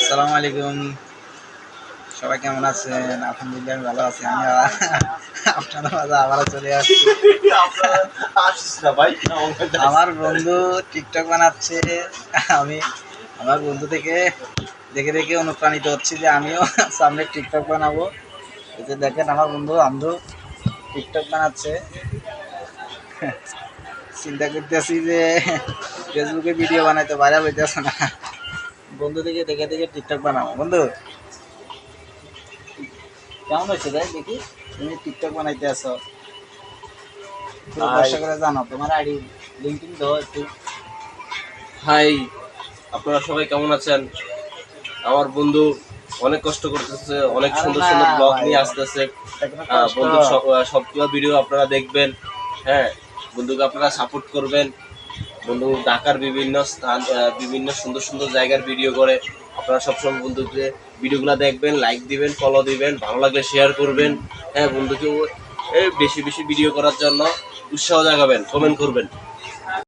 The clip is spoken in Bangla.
আসসালামু আলাইকুম। সবাই কেমন আছেন? আলহামদুলিল্লাহ আমি ভালো আছি। আমি আপনাদের মাঝে আবারও চলে আসছি। আমার বন্ধু টিকটক বানাচ্ছে। আমি আমার বন্ধু থেকে দেখে দেখে অনুপ্রাণিত হচ্ছি যে আমিও সামনে টিকটক বানাবো। এই যে দেখেন আমার বন্ধু আমদু টিকটক বানাচ্ছে। চিন্তা করতেছি যে ফেসবুকে ভিডিও বানাইতে ভাইরাল হইতেছে না। বন্ধু থেকে দেখে দেখে টিকটক বানাবো। বন্ধু কেমন হয়েছে ভাই দেখি? তুমি টিকটক বানাইতে আসো, পুরো হাই দর্শকরা জানো তোমার আইডি লিঙ্কিং দাও একটু। হাই, আপনারা সবাই কেমন আছেন? আমার বন্ধু অনেক কষ্ট করতেছে, অনেক আরে সুন্দর না সুন্দর ব্লগ ভাই, নিয়ে আসতেছে। এটা কোনো কষ্ট? বন্ধুর সবগুলো ভিডিও আপনারা দেখবেন। হ্যাঁ, বন্ধুকে আপনারা সাপোর্ট করবেন। বন্ধু ঢাকার বিভিন্ন স্থান, বিভিন্ন সুন্দর সুন্দর জায়গার ভিডিও করে। আপনারা সবসময় বন্ধুকে ভিডিওগুলো দেখবেন, লাইক দিবেন, ফলো দিবেন, ভালো লাগলে শেয়ার করবেন। হ্যাঁ, বন্ধুকে বেশি বেশি ভিডিও করার জন্য উৎসাহ জাগাবেন, কমেন্ট করবেন।